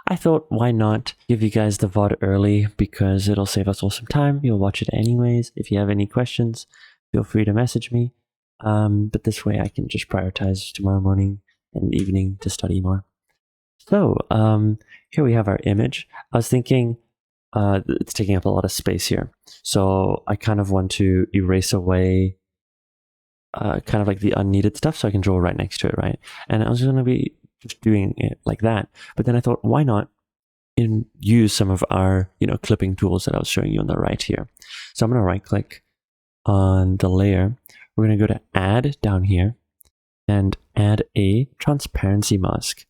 I thought, why not give you guys the VOD early, because it'll save us all some time. You'll watch it anyways. If you have any questions, feel free to message me. But this way I can just prioritize tomorrow morning and evening to study more. So here we have our image. I was thinking it's taking up a lot of space here. So I kind of want to erase away kind of like the unneeded stuff so I can draw right next to it, right? And I was going to be just doing it like that. But then I thought, why not use some of our, clipping tools that I was showing you on the right here. So I'm going to right click on the layer. We're going to go to add down here and add a transparency mask.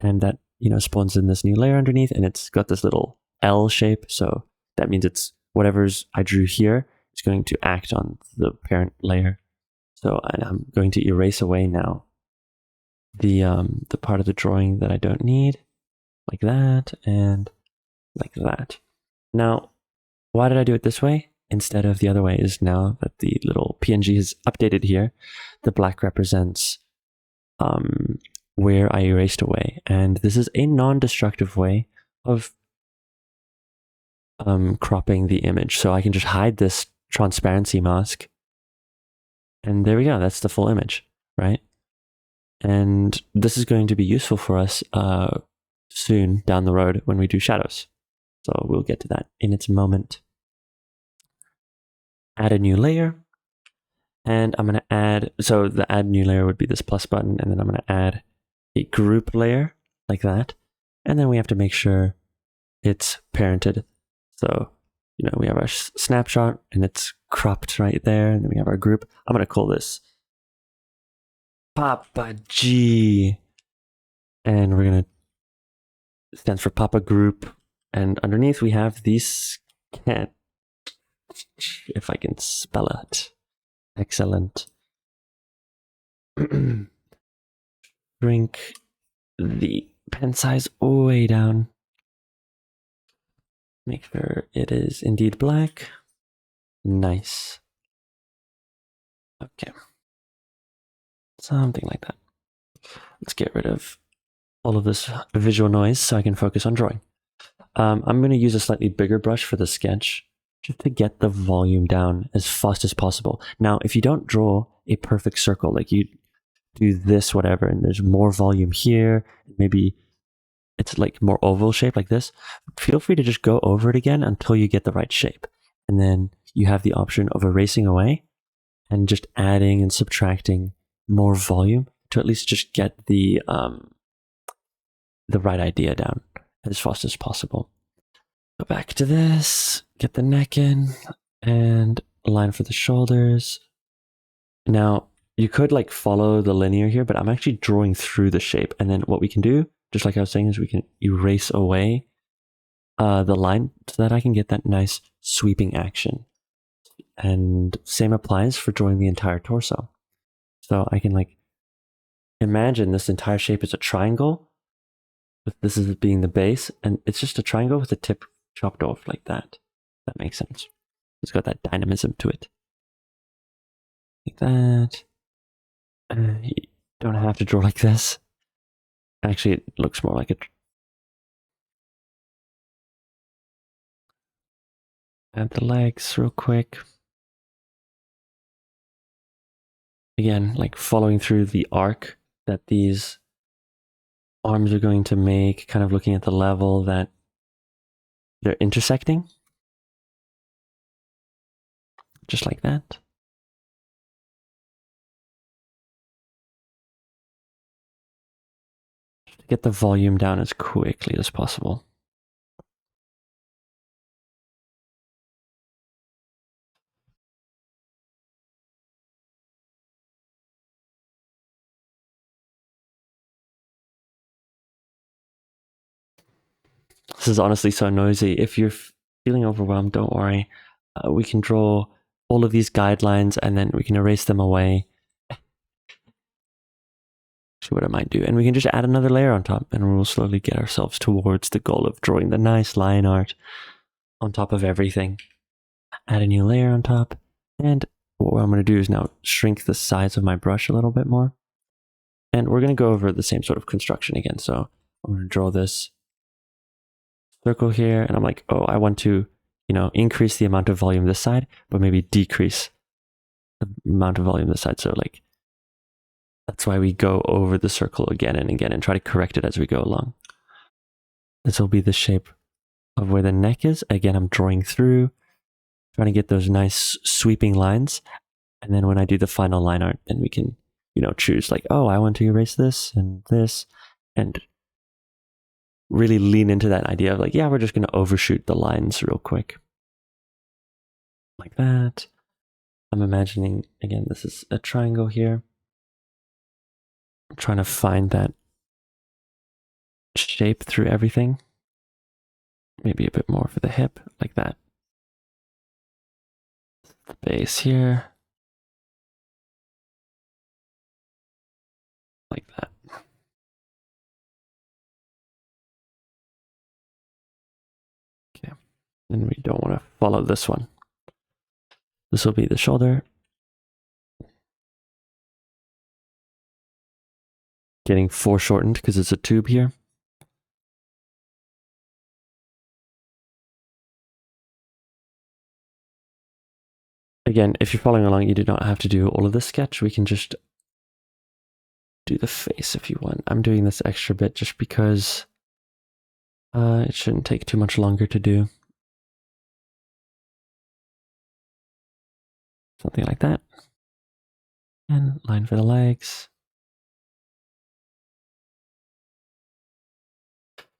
And that, spawns in this new layer underneath, and it's got this little L shape. So that means it's whatever's I drew here is going to act on the parent layer. So I'm going to erase away now the part of the drawing that I don't need, like that and like that. Now, why did I do it this way instead of the other way is now that the little PNG is updated here, the black represents where I erased away. And this is a non-destructive way of cropping the image. So I can just hide this transparency mask. And there we go. That's the full image, right? And this is going to be useful for us soon down the road when we do shadows. So we'll get to that in its moment. Add a new layer. And I'm going to add, so the add new layer would be this plus button. And then I'm going to add a group layer like that. And then we have to make sure it's parented. So, we have our snapshot and it's cropped right there. And then we have our group. I'm going to call this Papa G. And we're going to, stands for Papa Group. And underneath we have these cat, if I can spell it. Excellent. Shrink the pen size way down. Make sure it is indeed black. Nice. Okay. Something like that. Let's get rid of all of this visual noise so I can focus on drawing. I'm going to use a slightly bigger brush for the sketch just to get the volume down as fast as possible. Now, if you don't draw a perfect circle, like you do this, whatever, and there's more volume here, maybe it's like more oval shape like this, feel free to just go over it again until you get the right shape. And then you have the option of erasing away and just adding and subtracting more volume to at least just get the right idea down as fast as possible. Go back to this, get the neck in, and a line for the shoulders. Now, you could like follow the linear here, but I'm actually drawing through the shape. And then what we can do, just like I was saying, is we can erase away the line so that I can get that nice sweeping action. And same applies for drawing the entire torso. So I can like imagine this entire shape is a triangle, with this as being the base, and it's just a triangle with the tip chopped off like that. That makes sense. It's got that dynamism to it. Like that. You don't have to draw like this. Actually, it looks more like it. Add the legs real quick. Again, like following through the arc that these arms are going to make, kind of looking at the level that they're intersecting. Just like that. Get the volume down as quickly as possible. This is honestly so noisy. If you're feeling overwhelmed, don't worry. We can draw all of these guidelines and then we can erase them away. See what I might do. And we can just add another layer on top and we'll slowly get ourselves towards the goal of drawing the nice line art on top of everything. Add a new layer on top. And what I'm going to do is now shrink the size of my brush a little bit more. And we're going to go over the same sort of construction again. So I'm going to draw this circle here, and I'm like, oh, I want to, increase the amount of volume this side, but maybe decrease the amount of volume this side. So like, that's why we go over the circle again and again and try to correct it as we go along. This will be the shape of where the neck is. Again, I'm drawing through, trying to get those nice sweeping lines. And then when I do the final line art, then we can, choose like, oh, I want to erase this, and really lean into that idea of like, yeah, we're just going to overshoot the lines real quick. Like that. I'm imagining, again, this is a triangle here. I'm trying to find that shape through everything. Maybe a bit more for the hip, like that. The base here. Like that. Okay. And we don't want to follow this one. This will be the shoulder. Getting foreshortened because it's a tube here. Again, if you're following along, you do not have to do all of this sketch. We can just do the face if you want. I'm doing this extra bit just because it shouldn't take too much longer to do. Something like that. And line for the legs.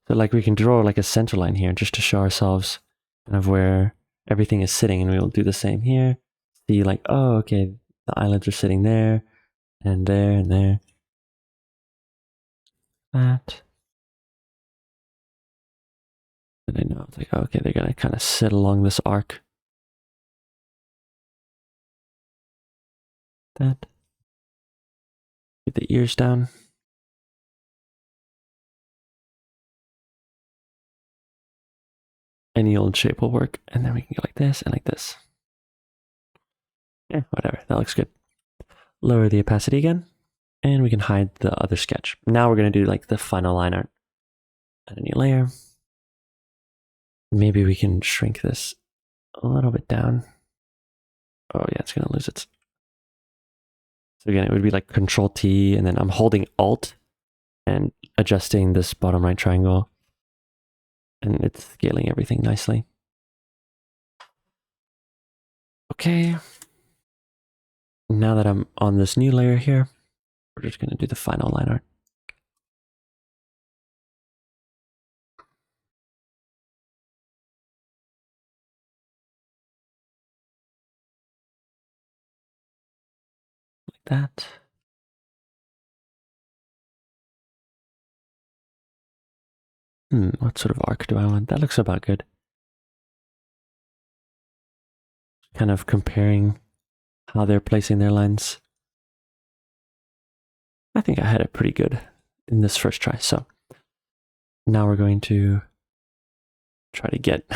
So like we can draw like a center line here just to show ourselves kind of where everything is sitting, and we'll do the same here. See like, oh, okay, the eyelids are sitting there and there and there. That. And I know it's like, okay, they're gonna kind of sit along this arc. That. Get the ears down. Any old shape will work. And then we can go like this and like this. Yeah, whatever. That looks good. Lower the opacity again. And we can hide the other sketch. Now we're going to do like the final line art. Add a new layer. Maybe we can shrink this a little bit down. Oh yeah, it's going to lose its. So again, it would be like Control T, and then I'm holding Alt and adjusting this bottom right triangle. And it's scaling everything nicely. Okay. Now that I'm on this new layer here, we're just going to do the final line art. Like that. What sort of arc do I want? That looks about good. Kind of comparing how they're placing their lines. I think I had it pretty good in this first try. So now we're going to try to get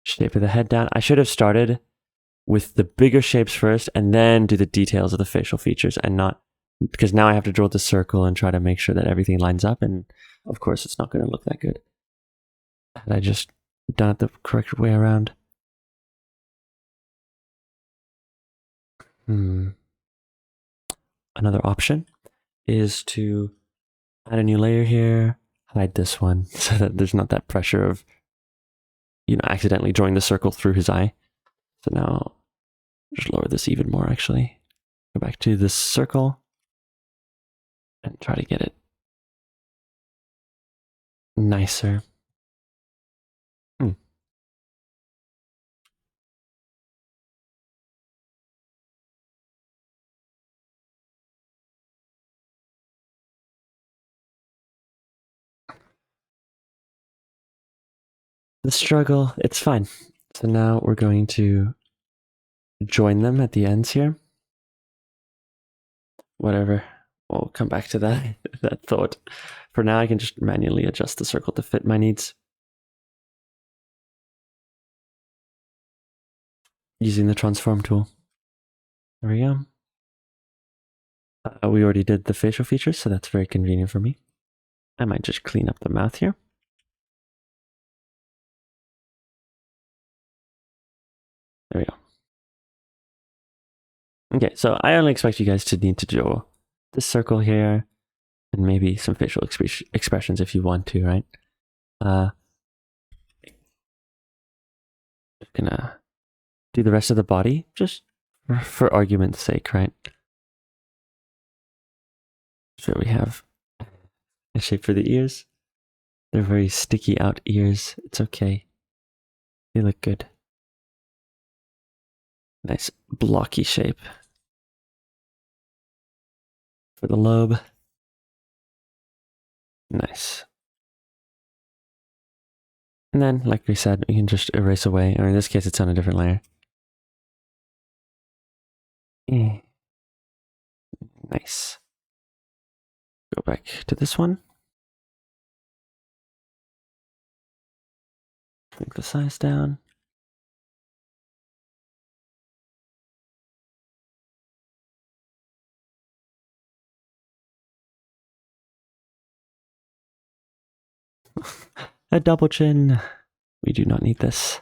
shape of the head down. I should have started with the bigger shapes first and then do the details of the facial features, and not, because now I have to draw the circle and try to make sure that everything lines up. And of course, it's not going to look that good. Had I just done it the correct way around. Another option is to add a new layer here, hide this one so that there's not that pressure of, accidentally drawing the circle through his eye. So now just lower this even more, actually. Go back to this circle and try to get it nicer. The struggle, it's fine. So now we're going to join them at the ends here. Whatever, we'll come back to that, that thought. For now, I can just manually adjust the circle to fit my needs. Using the transform tool. There we go. We already did the facial features, so that's very convenient for me. I might just clean up the mouth here. There we go. Okay, so I only expect you guys to need to draw this circle here and maybe some facial expressions if you want to, right? Just gonna do the rest of the body just for argument's sake, right? So we have a shape for the ears. They're very sticky out ears. It's okay. They look good. Nice blocky shape. For the lobe. Nice. And then, like we said, we can just erase away, or in this case, it's on a different layer. Nice. Go back to this one. Take the size down. A double chin. We do not need this.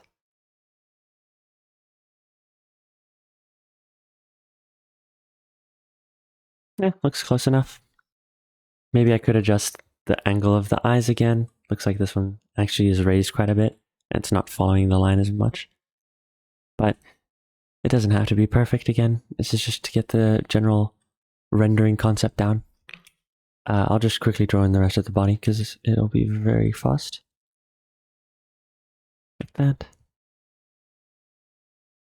Yeah, looks close enough. Maybe I could adjust the angle of the eyes again. Looks like this one actually is raised quite a bit. And it's not following the line as much. But it doesn't have to be perfect again. This is just to get the general rendering concept down. I'll just quickly draw in the rest of the body because it'll be very fast. Like that.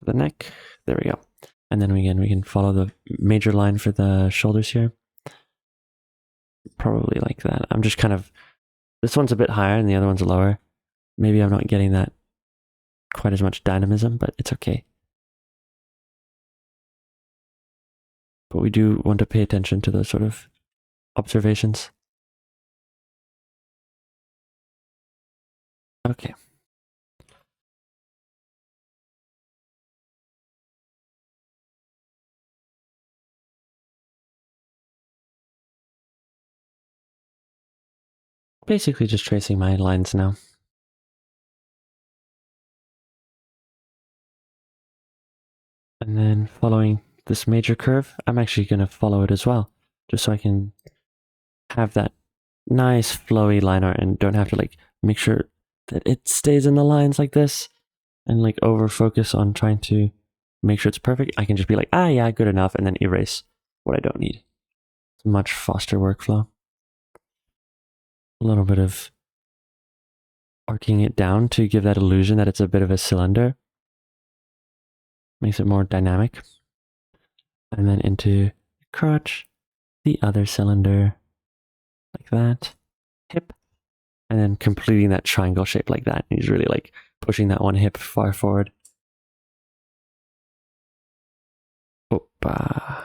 The neck. There we go. And then again, we can follow the major line for the shoulders here. Probably like that. I'm just kind of... This one's a bit higher and the other one's lower. Maybe I'm not getting that quite as much dynamism, but it's okay. But we do want to pay attention to those sort of observations. Okay. Basically just tracing my lines now. And then following this major curve, I'm actually going to follow it as well, just so I can have that nice flowy line art and don't have to like make sure that it stays in the lines like this and like over focus on trying to make sure it's perfect. I can just be like, ah, yeah, good enough, and then erase what I don't need. It's a much faster workflow. A little bit of arcing it down to give that illusion that it's a bit of a cylinder. Makes it more dynamic. And then into crotch, the other cylinder, like that, hip, and then completing that triangle shape like that. He's really like pushing that one hip far forward. Opa.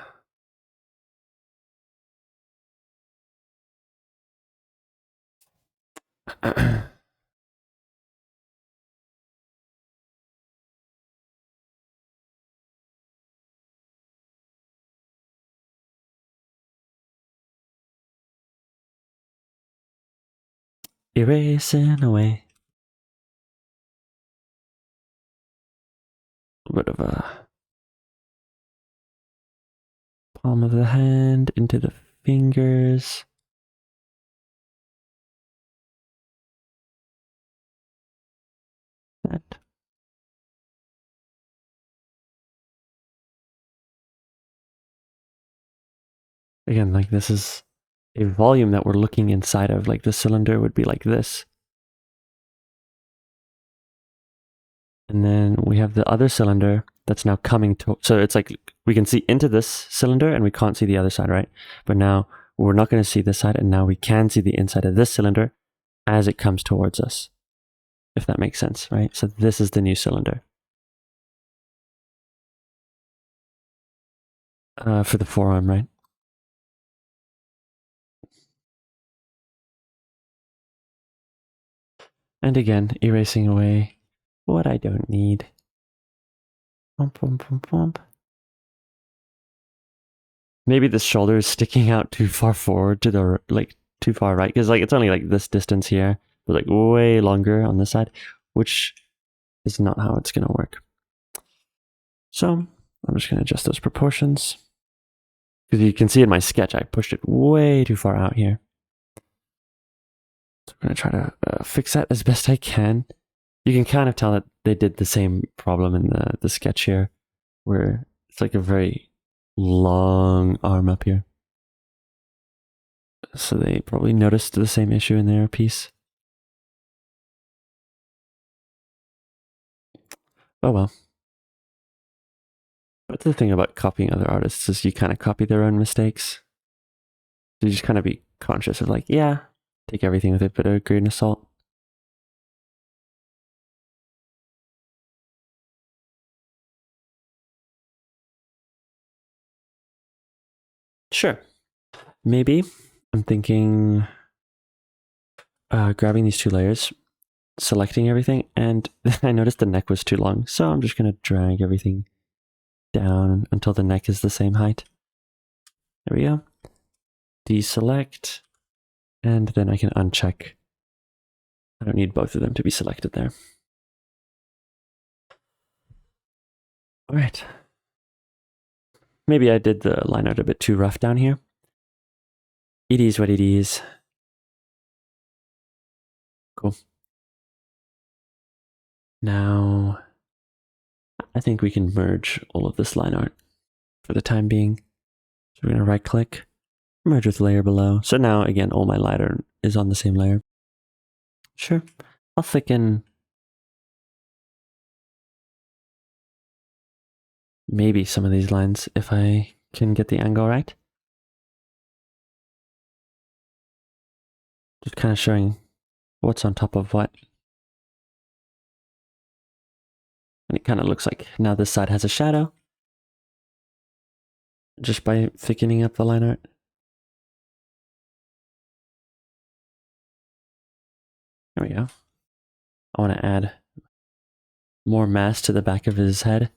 Erasing away. A bit of a palm of the hand into the fingers. That. Again, like this is a volume that we're looking inside of. Like the cylinder would be like this. And then we have the other cylinder that's now coming to, so it's like we can see into this cylinder and we can't see the other side, right? But now we're not going to see this side, and now we can see the inside of this cylinder as it comes towards us, if that makes sense, right? So this is the new cylinder. For the forearm, right? And again, erasing away what I don't need. Bump, bump, bump, bump. Maybe the shoulder is sticking out too far forward to the, like, too far right, because like it's only like this distance here, but like way longer on this side, which is not how it's going to work. So I'm just going to adjust those proportions. Because you can see in my sketch, I pushed it way too far out here. So I'm going to try to fix that as best I can. You can kind of tell that they did the same problem in the sketch here, where it's like a very long arm up here. So they probably noticed the same issue in their piece. Oh well. But the thing about copying other artists is you kind of copy their own mistakes. So you just kind of be conscious of like, yeah, take everything with a bit of a grain of salt. Sure. Maybe I'm thinking grabbing these two layers, selecting everything, and I noticed the neck was too long. So I'm just going to drag everything down until the neck is the same height. There we go. Deselect, and then I can uncheck. I don't need both of them to be selected there. All right. Maybe I did the line art a bit too rough down here. It is what it is. Cool. Now, I think we can merge all of this line art for the time being. So we're going to right click, merge with layer below. So now, again, all my line art is on the same layer. Sure. I'll thicken maybe some of these lines if I can get the angle right. Just kind of showing what's on top of what. And it kind of looks like now this side has a shadow just by thickening up the line art. There we go. I want to add more mass to the back of his head.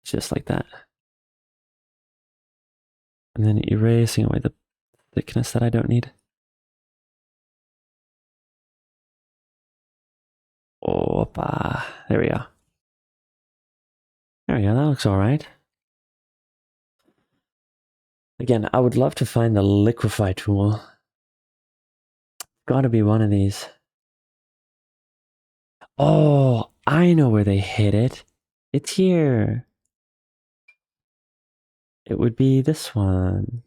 Just like that. And then erasing away the thickness that I don't need. Opa. There we go. There we go. That looks all right. Again, I would love to find the liquefy tool. Gotta be one of these. Oh, I know where they hid it. It's here. It would be this one.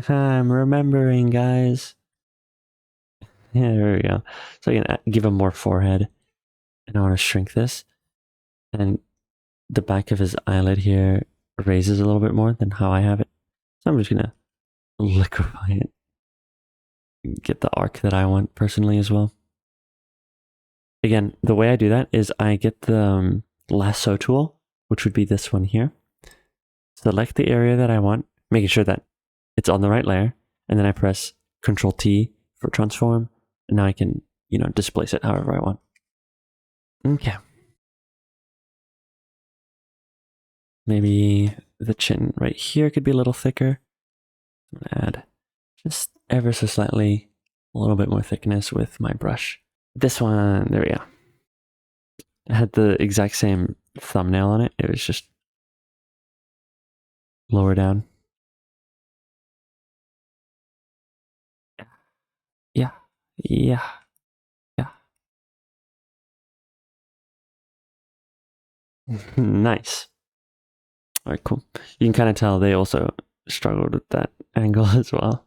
I'm remembering, guys. Yeah, there we go. So I can give him more forehead. And I want to shrink this. And the back of his eyelid here raises a little bit more than how I have it. So I'm just going to liquefy it. Get the arc that I want personally as well. Again, the way I do that is I get the lasso tool, which would be this one here. Select the area that I want, making sure that it's on the right layer. And then I press Control T for transform. And now I can, displace it however I want. Okay. Maybe the chin right here could be a little thicker. I'm gonna add just ever so slightly a little bit more thickness with my brush. This one, there we go. It had the exact same thumbnail on it. It was just lower down. Yeah, yeah, yeah. Nice. All right, cool. You can kind of tell they also struggled with that angle as well.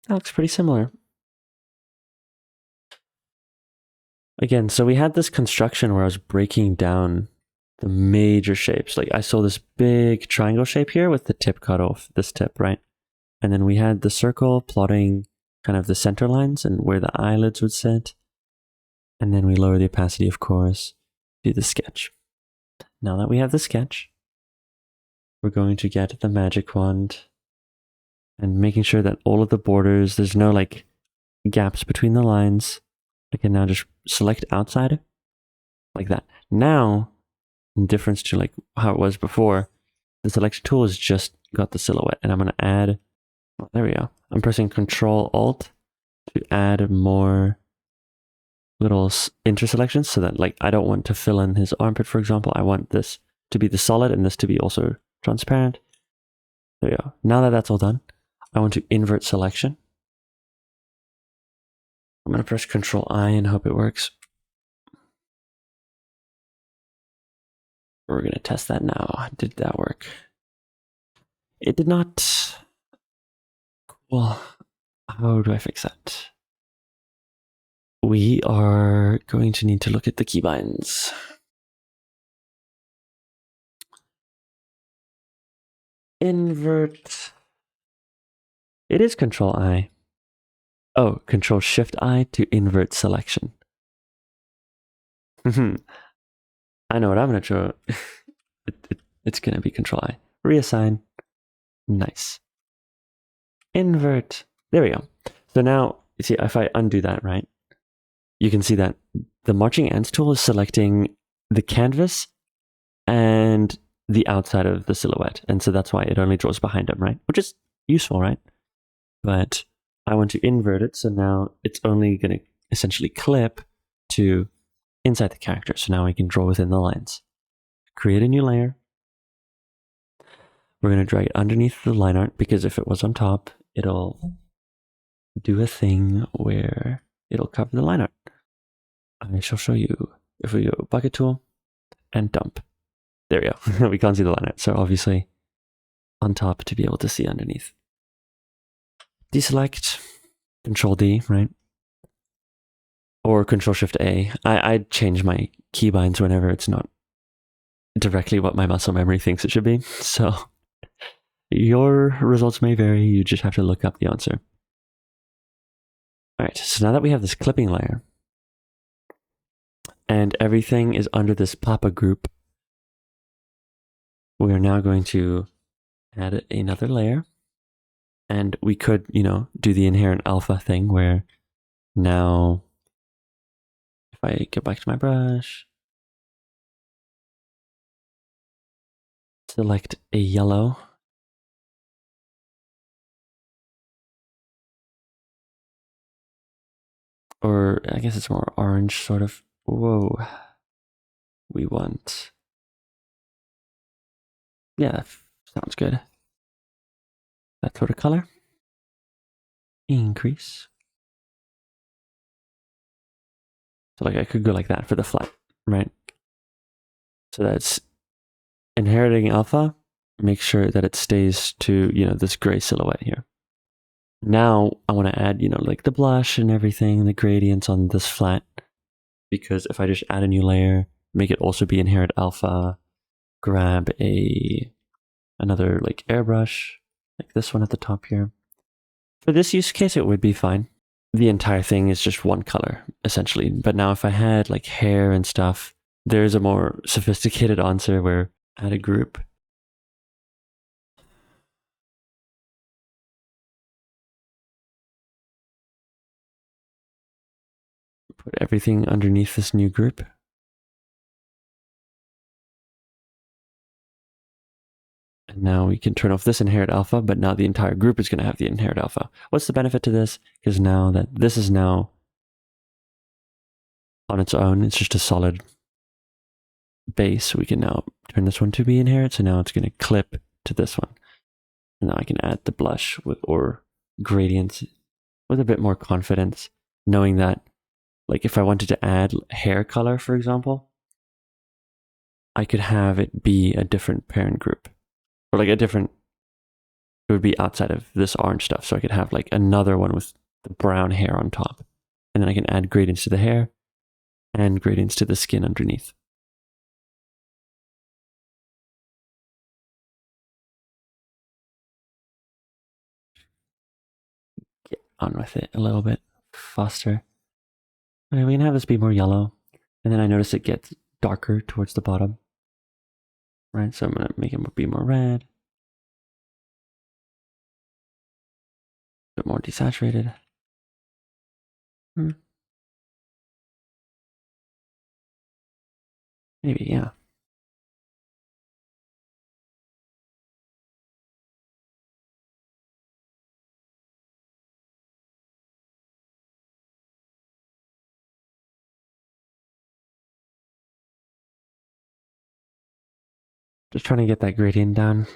That looks pretty similar. Again, so we had this construction where I was breaking down the major shapes. Like I saw this big triangle shape here with the tip cut off, this tip, right? And then we had the circle plotting kind of the center lines and where the eyelids would sit. And then we lower the opacity, of course, do the sketch. Now that we have the sketch, we're going to get the magic wand and making sure that all of the borders, there's no like gaps between the lines. I can now just select outside like that. Now, in difference to like how it was before, the selection tool has just got the silhouette, and I'm going to add Oh, there we go. I'm pressing Control Alt to add more little interselections so that like I don't want to fill in his armpit, for example. I want this to be the solid and this to be also transparent. There we go. Now that that's all done, I want to invert selection. I'm going to press Control I and hope it works. We're going to test that now. Did that work? It did not. Well, how do I fix that? We are going to need to look at the keybinds. Invert. It is Control I. Oh, Control Shift I to invert selection. I know what I'm going to show. It's going to be Control I. Reassign. Nice. Invert. There we go. So now, you see, if I undo that, right, you can see that the marching ants tool is selecting the canvas and the outside of the silhouette. And so that's why it only draws behind them, right? Which is useful, right? But I want to invert it. So now it's only going to essentially clip to inside the character. So now we can draw within the lines. Create a new layer. We're going to drag it underneath the line art because if it was on top, it'll do a thing where it'll cover the line art. I shall show you. If we go bucket tool and dump. There we go. We can't see the line art. So obviously on top to be able to see underneath. Deselect, Control D, right? Or Control Shift A. I change my keybinds whenever it's not directly what my muscle memory thinks it should be. So your results may vary. You just have to look up the answer. All right, so now that we have this clipping layer and everything is under this Papa group, we are now going to add another layer. And we could, do the inherent alpha thing where now if I go back to my brush, select a yellow. Or I guess it's more orange, sort of. Whoa. We want. Yeah, sounds good. That sort of color. Increase. So like I could go like that for the flat, right? So that's inheriting alpha. Make sure that it stays to, this gray silhouette here. Now I want to add, like the blush and everything, the gradients on this flat. Because if I just add a new layer, make it also be inherit alpha, grab another like airbrush, like this one at the top here. For this use case, it would be fine. The entire thing is just one color, essentially. But now if I had like hair and stuff, there's a more sophisticated answer where add a group. Put everything underneath this new group. And now we can turn off this inherit alpha, but now the entire group is going to have the inherit alpha. What's the benefit to this? Because now that this is now on its own, it's just a solid base. We can now turn this one to be inherit. So now it's going to clip to this one. And now I can add the blush or gradients with a bit more confidence, knowing that like if I wanted to add hair color, for example, I could have it be a different parent group or like it would be outside of this orange stuff. So I could have like another one with the brown hair on top. And then I can add gradients to the hair and gradients to the skin underneath. Get on with it a little bit faster. Okay, we can have this be more yellow. And then I notice it gets darker towards the bottom. Right, so I'm going to make it be more red. A bit more desaturated. Maybe, yeah. Just trying to get that gradient down.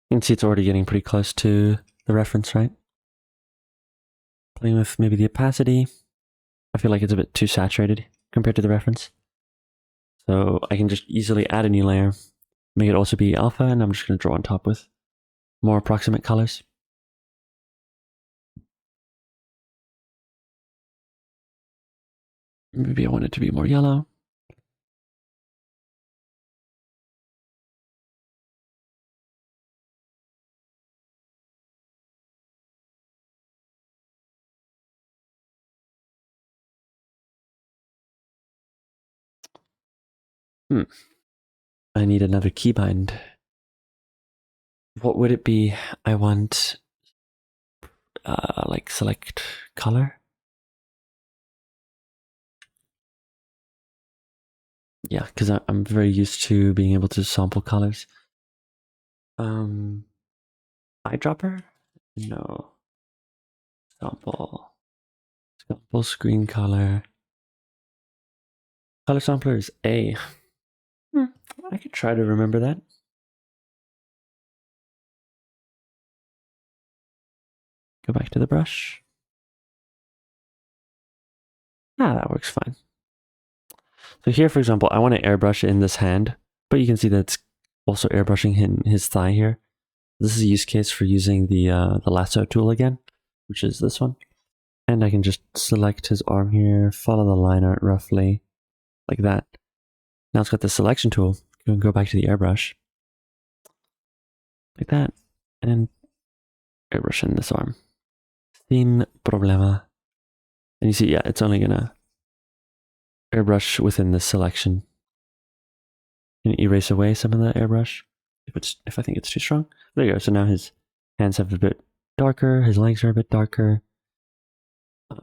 You can see it's already getting pretty close to the reference, right? Playing with maybe the opacity. I feel like it's a bit too saturated compared to the reference. So I can just easily add a new layer, make it also be alpha, and I'm just going to draw on top with more approximate colors. Maybe I want it to be more yellow. I need another keybind. What would it be? I want like select color. Yeah, because I'm very used to being able to sample colors. Eyedropper? No. Sample screen color. Color sampler is A. I could try to remember that. Go back to the brush. That works fine. So here, for example, I want to airbrush in this hand, but you can see that it's also airbrushing in his thigh here. This is a use case for using the lasso tool again, which is this one. And I can just select his arm here, follow the line art roughly, like that. Now it's got the selection tool. You can go back to the airbrush, like that, and airbrush in this arm. Sin problema. And you see, yeah, it's only gonna airbrush within this selection. And erase away some of the airbrush if I think it's too strong. There you go. So now his hands have a bit darker, his legs are a bit darker.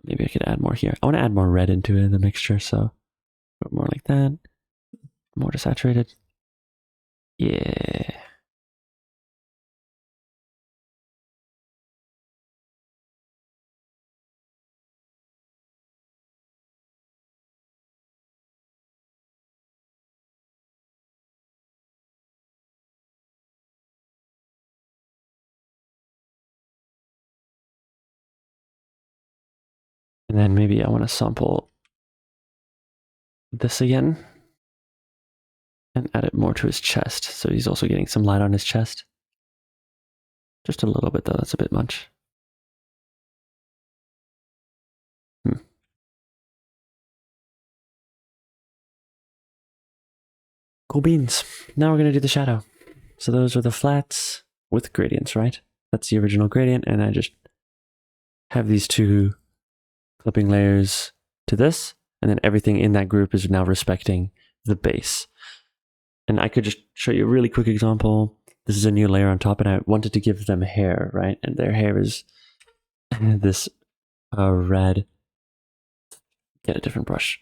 Maybe I could add more here. I want to add more red into the mixture, so more like that. More desaturated. Yeah. And then maybe I want to sample this again and add it more to his chest. So he's also getting some light on his chest. Just a little bit though, that's a bit much. Cool beans. Now we're going to do the shadow. So those are the flats with gradients, right? That's the original gradient, and I just have these two clipping layers to this, and then everything in that group is now respecting the base. And I could just show you a really quick example. This is a new layer on top, and I wanted to give them hair, right? And their hair is this red. Get a different brush.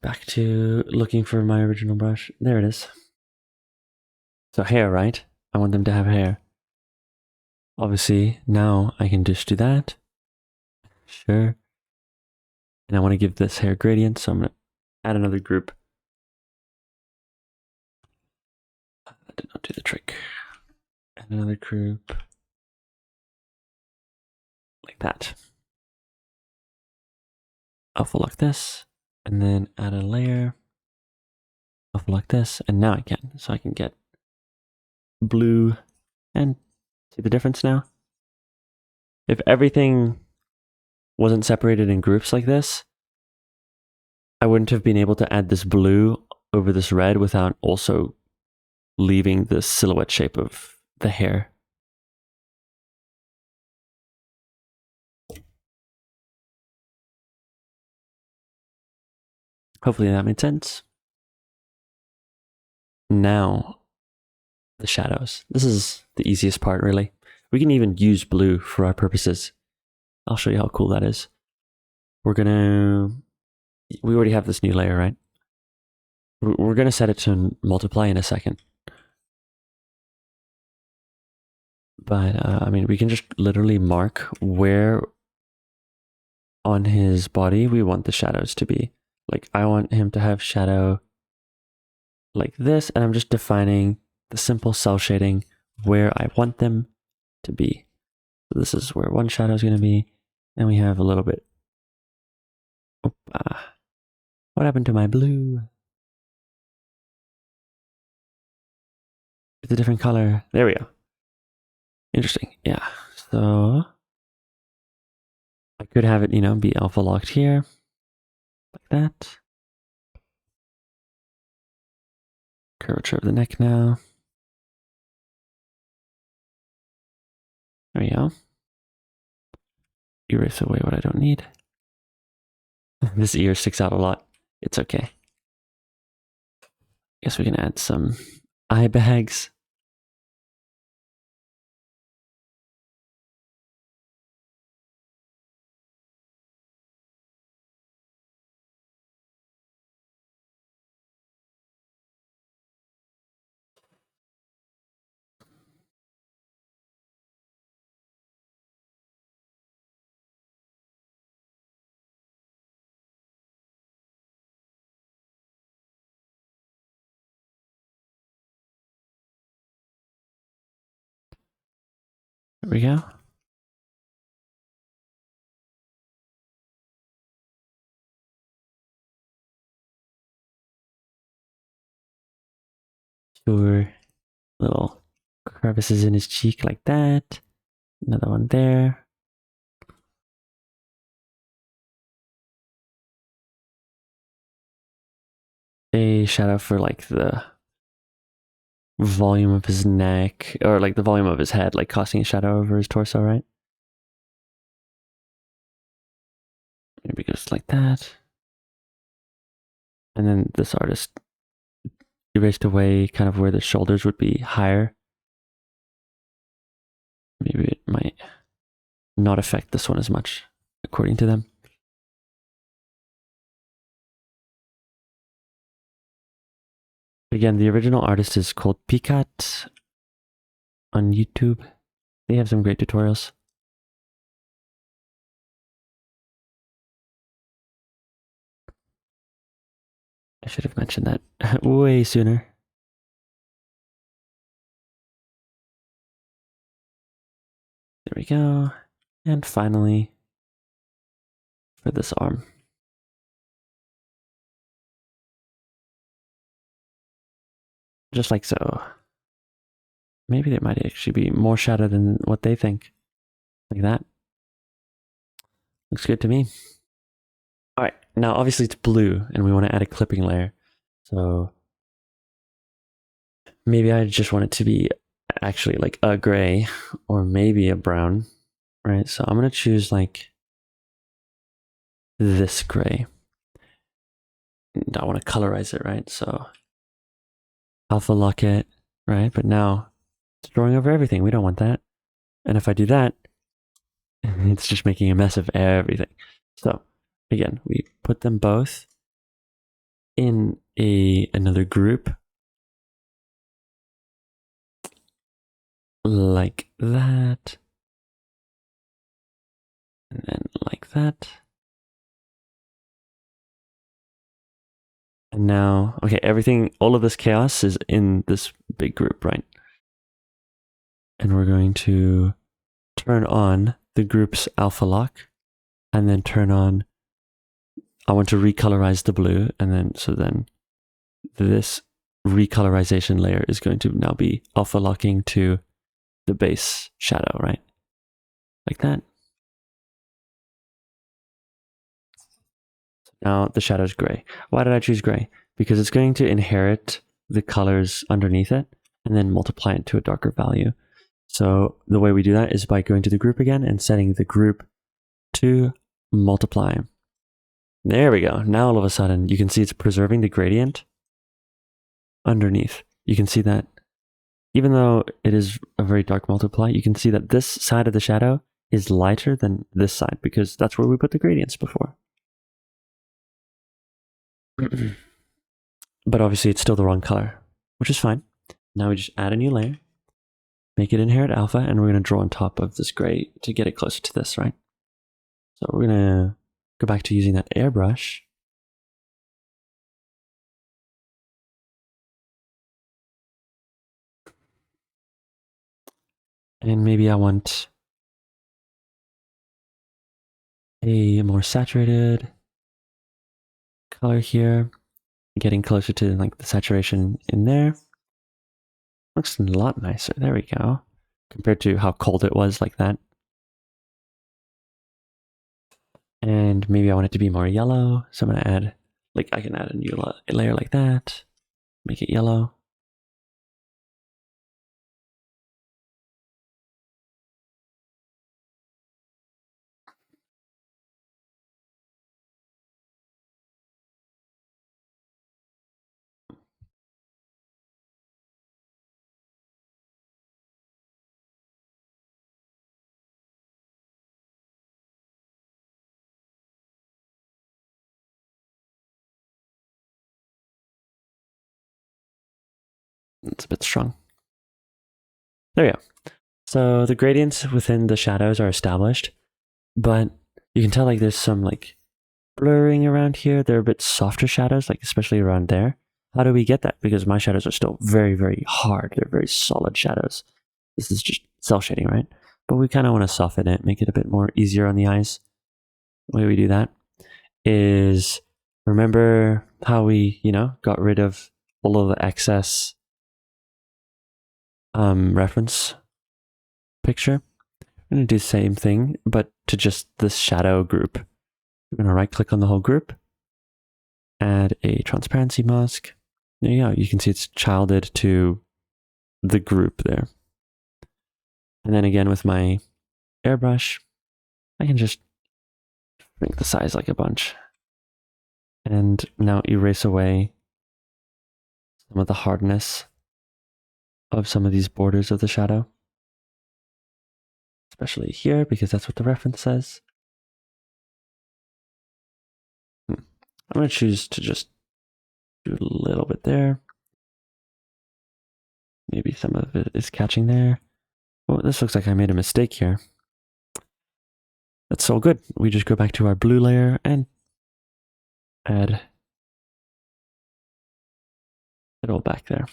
Back to looking for my original brush. There it is. So hair, right? I want them to have hair. Obviously, now I can just do that. Sure. And I want to give this hair gradient, so I'm going to add another group. That did not do the trick. Add another group. Like that. Alpha lock this, and then add a layer. Alpha lock this, and now I can. So I can get blue, and see the difference now? If everything wasn't separated in groups like this, I wouldn't have been able to add this blue over this red without also leaving the silhouette shape of the hair. Hopefully that made sense. Now, the shadows. This is the easiest part, really. We can even use blue for our purposes. I'll show you how cool that is. We already have this new layer, right? We're gonna set it to multiply in a second. But, I mean, we can just literally mark where on his body we want the shadows to be. like I want him to have shadow like this, and I'm just defining the simple cell shading where I want them to be. So this is where one shadow is going to be, and we have a little bit. What happened to my blue? It's a different color. There we go. Interesting. Yeah. So I could have it, be alpha locked here, like that. Curvature of the neck now. There we go. Erase away what I don't need. This ear sticks out a lot. It's okay. Guess we can add some eye bags. There we go. Sure. Little crevices in his cheek like that. Another one there. A shadow for like the volume of his neck, or like the volume of his head, like casting a shadow over his torso, right? Maybe just like that. And then this artist erased away kind of where the shoulders would be higher. Maybe it might not affect this one as much, according to them. Again, the original artist is called Pikat on YouTube. They have some great tutorials. I should have mentioned that way sooner. There we go. And finally, for this arm. Just like so. Maybe there might actually be more shadow than what they think. Like that. Looks good to me. All right, now obviously it's blue and we want to add a clipping layer. So maybe I just want it to be actually like a gray or maybe a brown, right? So I'm going to choose like this gray. And I want to colorize it, right? So alpha lock it, right? But now it's drawing over everything. We don't want that. And if I do that, it's just making a mess of everything. So again, we put them both in another group like that, and then like that. And now, okay, everything, all of this chaos is in this big group, right? And we're going to turn on the group's alpha lock, and then turn on, I want to recolorize the blue, and then, so then this recolorization layer is going to now be alpha locking to the base shadow, right? Like that. Now the shadow is gray. Why did I choose gray? Because it's going to inherit the colors underneath it and then multiply it to a darker value. So the way we do that is by going to the group again and setting the group to multiply. There we go. Now all of a sudden you can see it's preserving the gradient underneath. You can see that even though it is a very dark multiply, you can see that this side of the shadow is lighter than this side because that's where we put the gradients before. But obviously it's still the wrong color, which is fine. Now we just add a new layer, make it inherit alpha, and we're going to draw on top of this gray to get it closer to this, right? So we're going to go back to using that airbrush And maybe I want a more saturated color here, getting closer to like the saturation in there. Looks a lot nicer. There we go. Compared to how cold it was like that. And maybe I want it to be more yellow. So I'm going to add, like I can add a new layer like that. Make it yellow. It's a bit strong. There we go. So the gradients within the shadows are established, but you can tell like there's some like blurring around here. They're a bit softer shadows, like especially around there. How do we get that? Because my shadows are still very, very hard. They're very solid shadows. This is just cell shading, right? But we kind of want to soften it, make it a bit more easier on the eyes. The way we do that is, remember how we, got rid of all of the excess reference picture? I'm going to do the same thing, but to just this shadow group. We're going to right click on the whole group, add a transparency mask. There you go. You can see it's childed to the group there. And then again with my airbrush, I can just make the size like a bunch. And now erase away some of the hardness of some of these borders of the shadow. Especially here, because that's what the reference says. I'm going to choose to just do a little bit there. Maybe some of it is catching there. Well, this looks like I made a mistake here. That's all good. We just go back to our blue layer and add it all back there.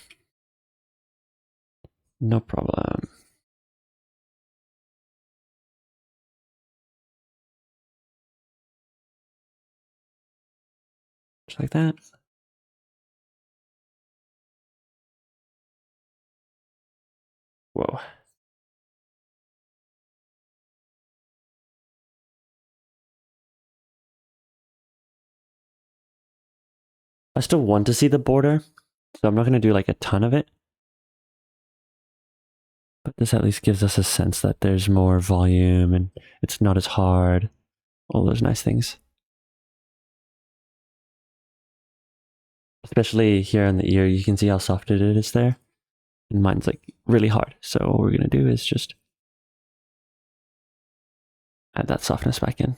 No problem. Just like that. Whoa. I still want to see the border, so I'm not going to do like a ton of it. But this at least gives us a sense that there's more volume and it's not as hard. All those nice things. Especially here in the ear, you can see how soft it is there. And mine's like really hard. So what we're going to do is just add that softness back in.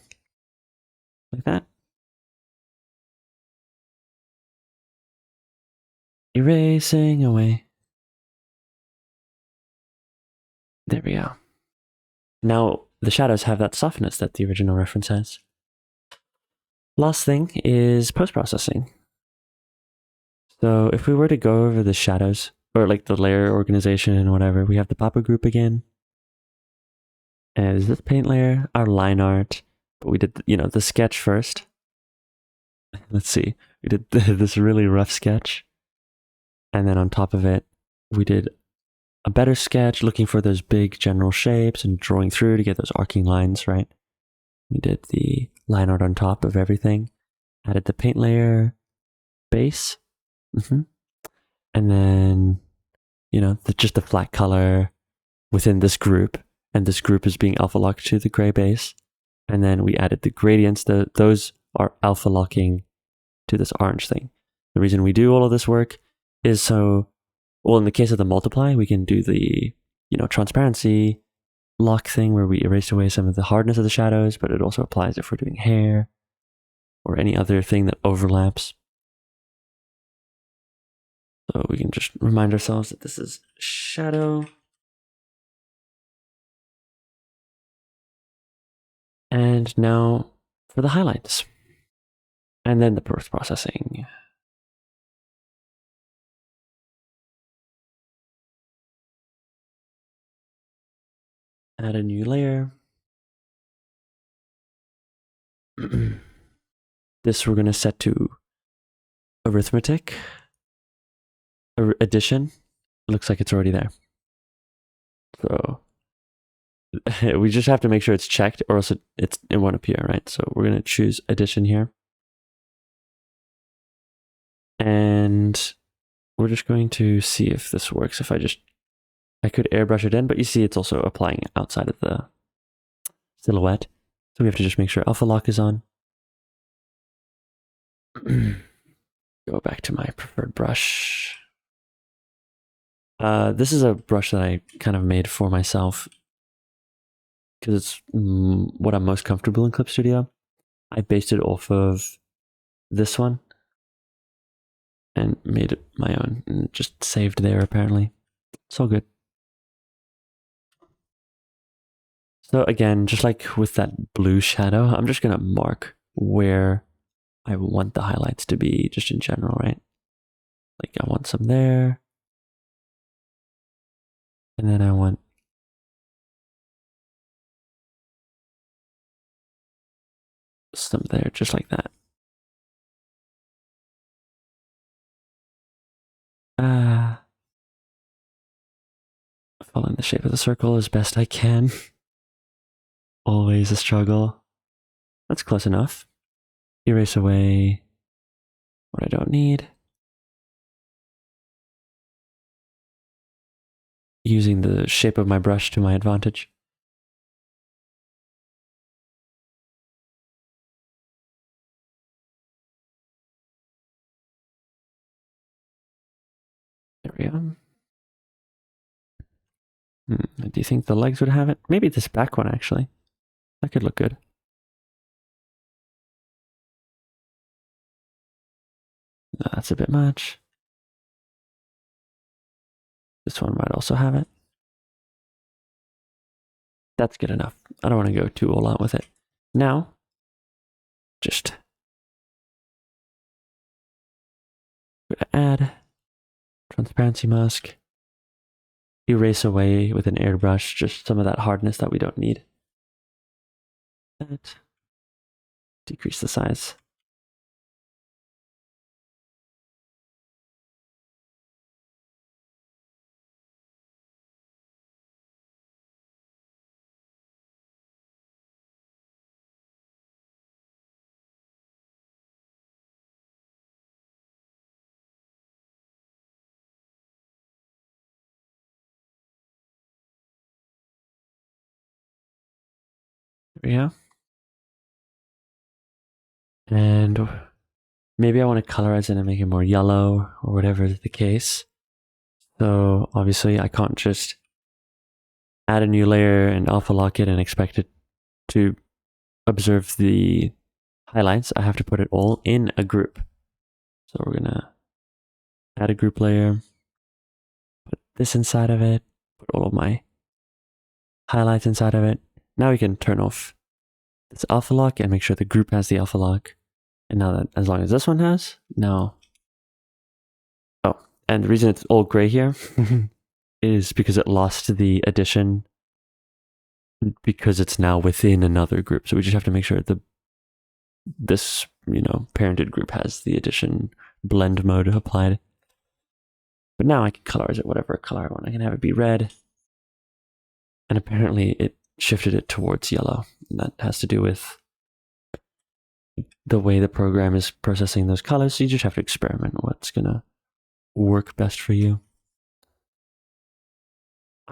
Like that. Erasing away. There we go. Now the shadows have that softness that the original reference has. Last thing is post-processing. So if we were to go over the shadows, or like the layer organization and whatever, we have the Papa group again. And is this paint layer, our line art, but we did, the sketch first. Let's see, we did this really rough sketch. And then on top of it, we did a better sketch looking for those big general shapes and drawing through to get those arcing lines, right? We did the line art on top of everything, added the paint layer base. And then, just the flat color within this group. And this group is being alpha locked to the gray base. And then we added the gradients. Those are alpha locking to this orange thing. The reason we do all of this work is so, well, in the case of the multiply, we can do the, transparency lock thing where we erase away some of the hardness of the shadows, but it also applies if we're doing hair or any other thing that overlaps. So we can just remind ourselves that this is shadow. And now for the highlights. And then the post-processing. Add a new layer. This we're going to set to arithmetic. Addition. Looks like it's already there. So we just have to make sure it's checked or else it won't appear, right? So we're going to choose addition here. And we're just going to see if this works. If I could airbrush it in, but you see it's also applying outside of the silhouette. So we have to just make sure alpha lock is on. Go back to my preferred brush. This is a brush that I kind of made for myself because it's what I'm most comfortable in Clip Studio. I based it off of this one and made it my own and it just saved there apparently. It's all good. So again, just like with that blue shadow, I'm just going to mark where I want the highlights to be just in general, right? Like I want some there. And then I want some there, just like that. Following the shape of the circle as best I can. Always a struggle. That's close enough. Erase away what I don't need. Using the shape of my brush to my advantage. There we go. Do you think the legs would have it? Maybe this back one, actually. That could look good. No, that's a bit much. This one might also have it. That's good enough. I don't want to go too all out with it. Now, just add transparency mask. Erase away with an airbrush just some of that hardness that we don't need. That. Decrease the size. There we go. And maybe I want to colorize it and make it more yellow or whatever is the case. So obviously I can't just add a new layer and alpha lock it and expect it to observe the highlights. I have to put it all in a group. So we're gonna add a group layer, put this inside of it, put all of my highlights inside of it. Now we can turn off this alpha lock and make sure the group has the alpha lock. And now that as long as this one has, now. Oh, and the reason it's all gray here is because it lost the addition because it's now within another group. So we just have to make sure this parented group has the addition blend mode applied. But now I can colorize it whatever color I want. I can have it be red. And apparently it shifted it towards yellow. And that has to do with the way the program is processing those colors. So you just have to experiment what's gonna work best for you.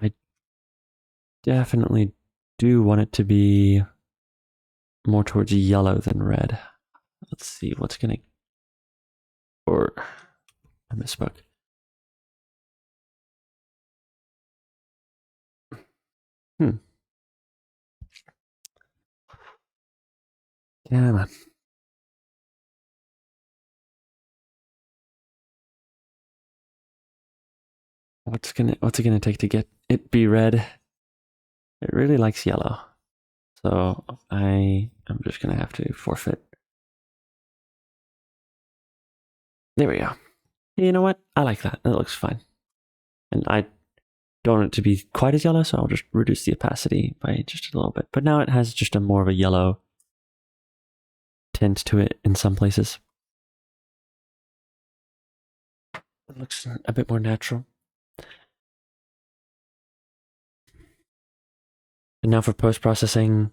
I definitely do want it to be more towards yellow than red. Let's see what's gonna, or I misspoke. Yeah, man. What's it gonna take to get it be red? It really likes yellow. So I'm just gonna have to forfeit. There we go. You know what? I like that. That looks fine. And I don't want it to be quite as yellow, so I'll just reduce the opacity by just a little bit. But now it has just a more of a yellow tint to it in some places. It looks a bit more natural. And now for post-processing,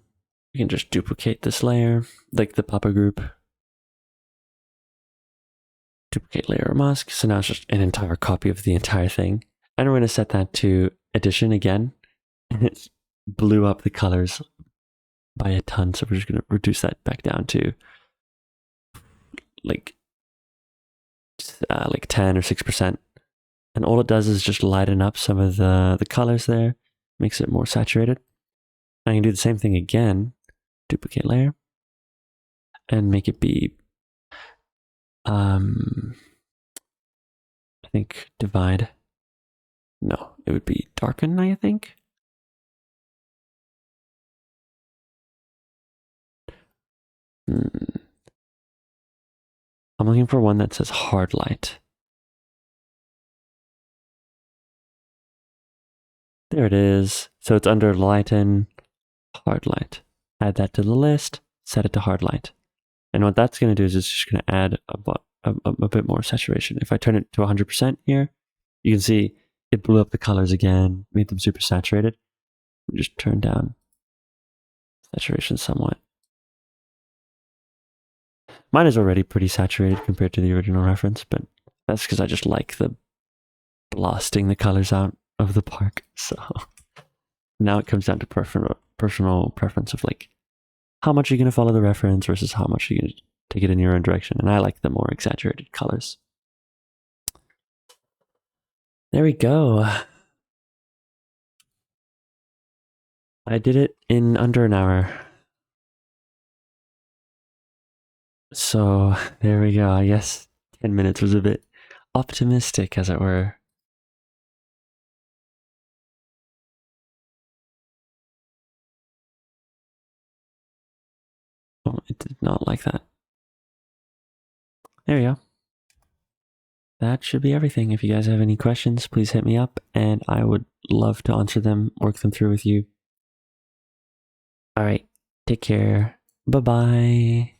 you can just duplicate this layer, like the Papa group. Duplicate layer or mask. So now it's just an entire copy of the entire thing. And we're going to set that to addition again. And it blew up the colors by a ton. So we're just going to reduce that back down to like 10 or 6%. And all it does is just lighten up some of the colors there, makes it more saturated. And I can do the same thing again, duplicate layer, and make it be, I think divide. No, it would be darken, I think. I'm looking for one that says hard light. There it is. So it's under lighten, hard light. Add that to the list, set it to hard light. And what that's going to do is it's just going to add a bit more saturation. If I turn it to 100% here, you can see it blew up the colors again, made them super saturated. Just turn down saturation somewhat. Mine is already pretty saturated compared to the original reference, but that's because I just like the blasting the colors out of the park. So now it comes down to personal preference of like how much you're going to follow the reference versus how much you're going to take it in your own direction. And I like the more exaggerated colors. There we go. I did it in under an hour. So there we go. I guess 10 minutes was a bit optimistic, as it were. Oh, it did not like that. There we go. That should be everything. If you guys have any questions, please hit me up and I would love to answer them, work them through with you. All right. Take care. Bye-bye.